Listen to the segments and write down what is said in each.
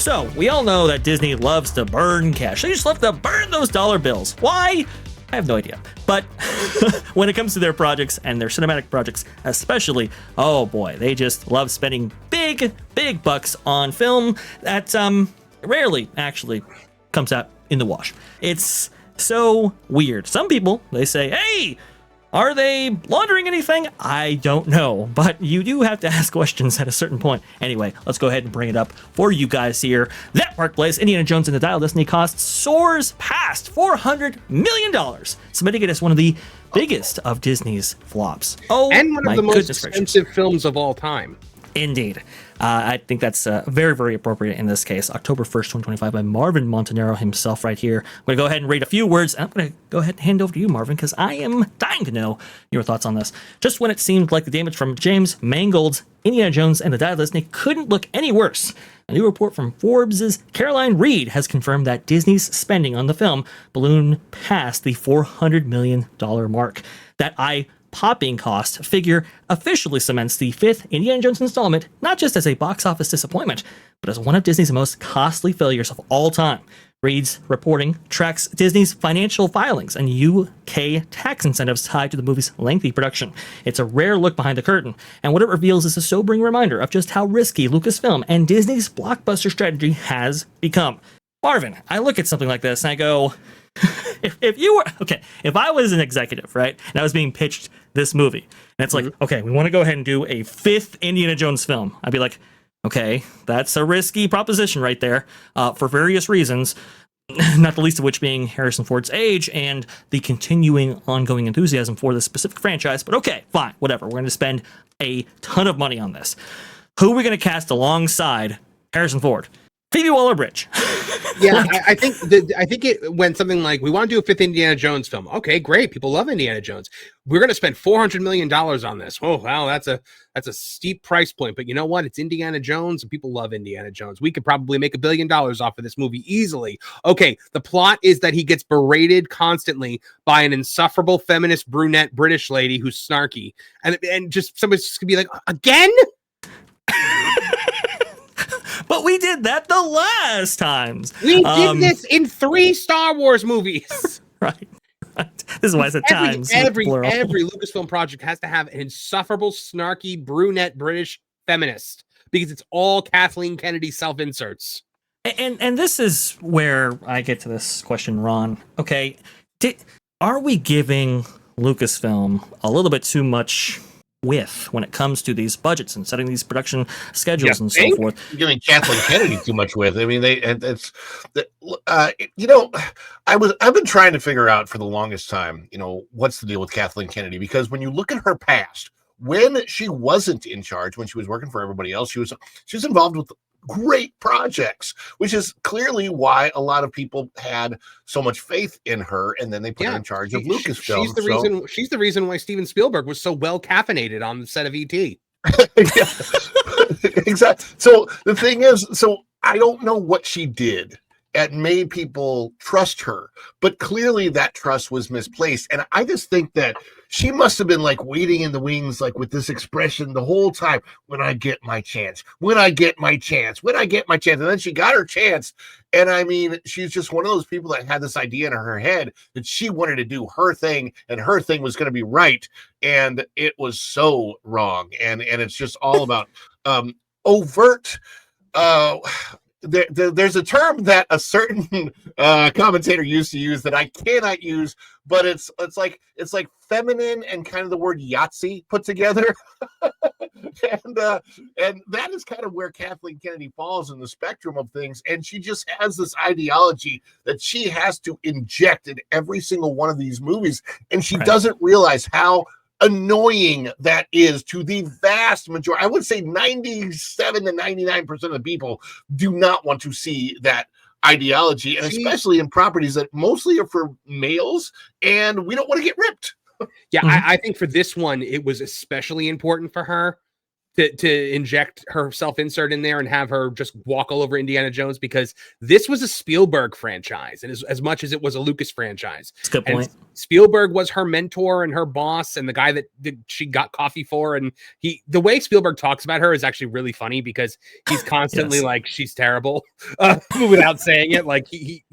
So, we all know that Disney loves to burn cash. They just love to burn those dollar bills. Why? I have no idea. But when it comes to their projects and their cinematic projects especially, oh boy, they just love spending big bucks on film that rarely actually comes out in the wash. It's so weird. Some people, they say, hey, are they laundering anything? I don't know, but you do have to ask questions at a certain point. Anyway, let's go ahead and bring it up for you guys here. That marketplace, Indiana Jones and the Dial of Destiny, cost soars past $400 million, cementing it as one of the biggest of Disney's flops. Oh, and one of the most expensive gracious. films of all time. Indeed. I think that's very, very appropriate in this case. October 1st, 2025 by Marvin Montanaro himself right here. I'm going to go ahead and read a few words. I'm going to go ahead and hand over to you, Marvin, because I am dying to know your thoughts on this. Just when it seemed like the damage from James Mangold's Indiana Jones and the Dial of Destiny couldn't look any worse, a new report from Forbes' Caroline Reed has confirmed that Disney's spending on the film ballooned past the $400 million mark. That eye-popping cost figure officially cements the fifth Indiana Jones installment not just as a box office disappointment, but as one of Disney's most costly failures of all time. Reed's reporting tracks Disney's financial filings and UK tax incentives tied to the movie's lengthy production. It's a rare look behind the curtain, and what it reveals is a sobering reminder of just how risky Lucasfilm and Disney's blockbuster strategy has become. Marvin, I look at something like this and I go, if I was an executive, right, and I was being pitched this movie, and it's like, okay, we want to go ahead and do a fifth Indiana Jones film, I'd be like, okay, that's a risky proposition right there, for various reasons, not the least of which being Harrison Ford's age and the continuing ongoing enthusiasm for this specific franchise. But okay, fine, whatever. We're going to spend a ton of money on this. Who are we going to cast alongside Harrison Ford? Phoebe Waller-Bridge. Yeah, I think it went something like, we want to do a fifth Indiana Jones film. Okay, great. People love Indiana Jones. We're going to spend $400 million on this. Oh, wow, that's a steep price point. But you know what? It's Indiana Jones, and people love Indiana Jones. We could probably make $1 billion off of this movie easily. Okay, the plot is that he gets berated constantly by an insufferable feminist brunette British lady who's snarky. And just somebody's just going to be like, again? But we did that the last times. We did this in 3 Star Wars movies. Right. This is why I said times. Every Lucasfilm project has to have an insufferable, snarky, brunette British feminist because it's all Kathleen Kennedy self-inserts. And this is where I get to this question, Ron. Okay, are we giving Lucasfilm a little bit too much width when it comes to these budgets and setting these production schedules and so forth? You're giving Kathleen Kennedy too much width. I mean, I've been trying to figure out for the longest time, what's the deal with Kathleen Kennedy? Because when you look at her past, when she wasn't in charge, when she was working for everybody else, she was involved with great projects, which is clearly why a lot of people had so much faith in her, and then they put her in charge of Lucasfilm. She's the reason why Steven Spielberg was so well caffeinated on the set of E.T. Exactly. So the thing is, I don't know what she did that made people trust her, but clearly that trust was misplaced. And I just think that she must have been like waiting in the wings, like with this expression the whole time, when I get my chance, when I get my chance, when I get my chance. And then she got her chance. And I mean, she's just one of those people that had this idea in her head that she wanted to do her thing and her thing was going to be right. And it was so wrong. And it's just all about overt, there's a term that a certain commentator used to use that I cannot use, but it's like feminine and kind of the word Yahtzee put together. and that is kind of where Kathleen Kennedy falls in the spectrum of things. And she just has this ideology that she has to inject in every single one of these movies. And she doesn't realize how annoying that is to the vast majority. I would say 97 to 99% of the people do not want to see that ideology, and especially in properties that mostly are for males, and we don't want to get ripped. Yeah, I think for this one, it was especially important for her to inject her self-insert in there and have her just walk all over Indiana Jones, because this was a Spielberg franchise, and as much as it was a Lucas franchise. That's a good point. And Spielberg was her mentor and her boss and the guy that she got coffee for. And the way Spielberg talks about her is actually really funny, because he's constantly like, she's terrible, without saying it. Like he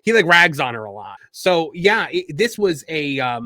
like rags on her a lot. So yeah, this was a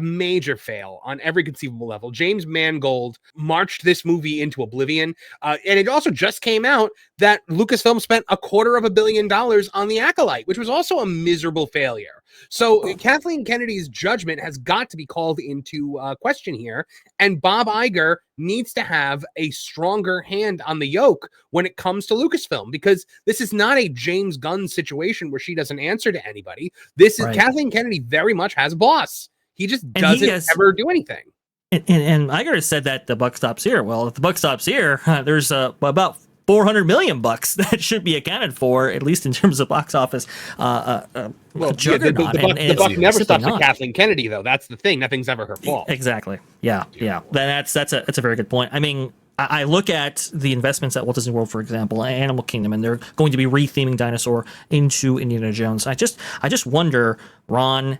major fail on every conceivable level. James Mangold marched this movie into oblivion, and it also just came out that Lucasfilm spent $250 million on The Acolyte, which was also a miserable failure. So Kathleen Kennedy's judgment has got to be called into question here, and Bob Iger needs to have a stronger hand on the yoke when it comes to Lucasfilm, because this is not a James Gunn situation where she doesn't answer to anybody. This is Kathleen Kennedy very much has a boss. He just doesn't ever do anything. And Iger has said that the buck stops here. Well, if the buck stops here, there's about $400 million that should be accounted for, at least in terms of box office. The buck never stops at Kathleen Kennedy, though. That's the thing. Nothing's ever her fault. Exactly. Yeah. That's a very good point. I mean, I look at the investments at Walt Disney World, for example, Animal Kingdom, and they're going to be retheming dinosaur into Indiana Jones. I just wonder, Ron,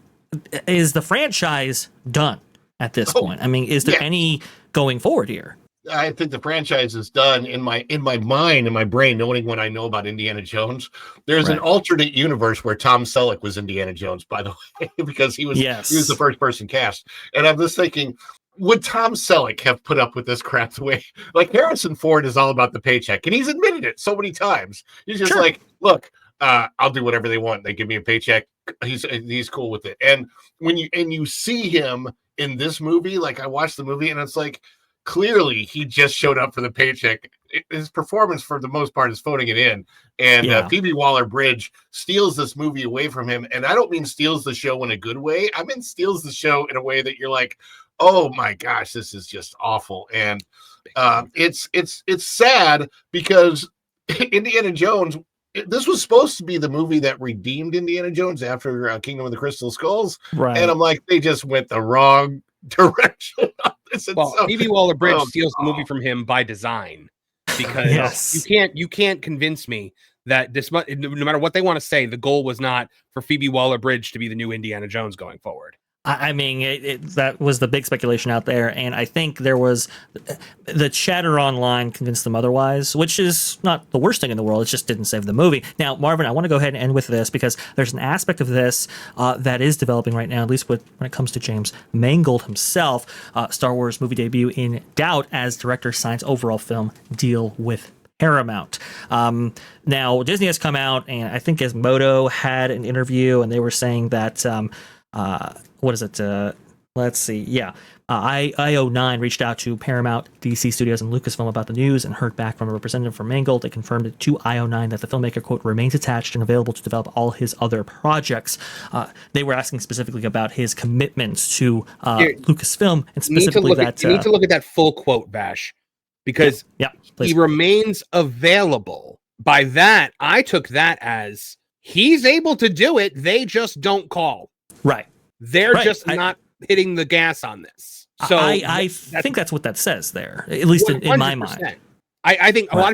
is the franchise done at this point? I mean, is there any going forward here? I think the franchise is done in my mind, in my brain, knowing what I know about Indiana Jones. There's an alternate universe where Tom Selleck was Indiana Jones, by the way, because he was the first person cast. And I'm just thinking, would Tom Selleck have put up with this crap the way, like, Harrison Ford is all about the paycheck, and he's admitted it so many times. He's just like, look, I'll do whatever they want. They give me a paycheck. He's cool with it. And when you see him in this movie, like, I watched the movie and it's like, clearly he just showed up for the paycheck. His performance for the most part is phoning it in. And Phoebe Waller-Bridge steals this movie away from him. And I don't mean steals the show in a good way. I mean steals the show in a way that you're like, oh my gosh, this is just awful. And it's sad because Indiana Jones, this was supposed to be the movie that redeemed Indiana Jones after Kingdom of the Crystal Skulls. Right. And I'm like, they just went the wrong direction. Well, Phoebe Waller-Bridge steals the movie from him by design, because you can't convince me that this, no matter what they want to say, the goal was not for Phoebe Waller-Bridge to be the new Indiana Jones going forward. I mean, that was the big speculation out there, and I think there was the chatter online convinced them otherwise, which is not the worst thing in the world. It just didn't save the movie. Now, Marvin, I want to go ahead and end with this, because there's an aspect of this that is developing right now, at least when it comes to James Mangold himself. Star Wars movie debut in doubt as director signs overall film deal with Paramount. Now, Disney has come out, and I think Gizmodo had an interview, and they were saying that what is it? Let's see. Yeah. IO9 reached out to Paramount, DC Studios, and Lucasfilm about the news and heard back from a representative from Mangold. They confirmed it to IO9 that the filmmaker, quote, remains attached and available to develop all his other projects. They were asking specifically about his commitments to Lucasfilm, and specifically you need to look at that full quote, Bash, because he remains available. By that, I took that as he's able to do it. They just don't call. Right. They're just not hitting the gas on this. So I think that's what that says there, at least in my mind. I think a lot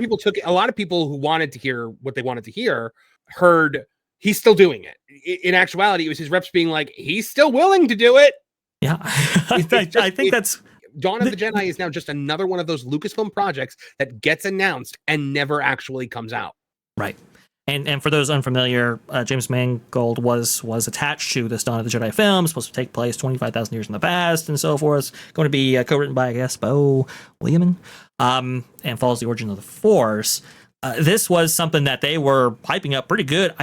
of people who wanted to hear what they wanted to hear heard he's still doing it. In actuality, it was his reps being like, he's still willing to do it. Yeah. I think that's Dawn of the Jedi is now just another one of those Lucasfilm projects that gets announced and never actually comes out. Right. And for those unfamiliar, James Mangold was attached to this Dawn of the Jedi film, supposed to take place 25,000 years in the past and so forth. Going to be co-written by, I guess, Bo Williamson, and follows the origin of the Force. This was something that they were hyping up pretty good.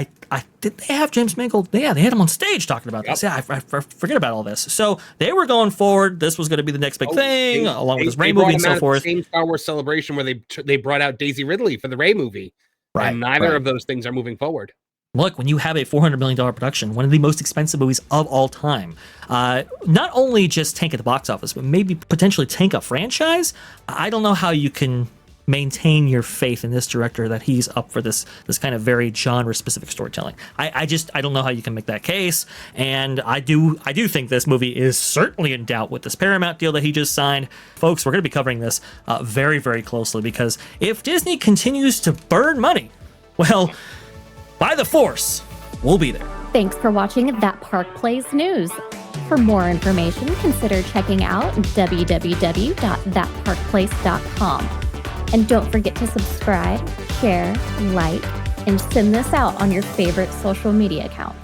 Did they have James Mangold? Yeah, they had him on stage talking about this. Yeah, I forget about all this. So they were going forward. This was going to be the next big thing, along with this Rey movie and so forth. Same Star Wars Celebration where they brought out Daisy Ridley for the Rey movie. Right, and neither of those things are moving forward. Look, when you have a $400 million production, one of the most expensive movies of all time, not only just tank at the box office, but maybe potentially tank a franchise, I don't know how you can maintain your faith in this director that he's up for this kind of very genre specific storytelling. I don't know how you can make that case, and I do think this movie is certainly in doubt with this Paramount deal that he just signed. Folks, we're going to be covering this very, very closely, because if Disney continues to burn money, well, by the force, we'll be there. Thanks for watching That Park Plays News. For more information, consider checking out www.thatparkplace.com. And don't forget to subscribe, share, like, and send this out on your favorite social media account.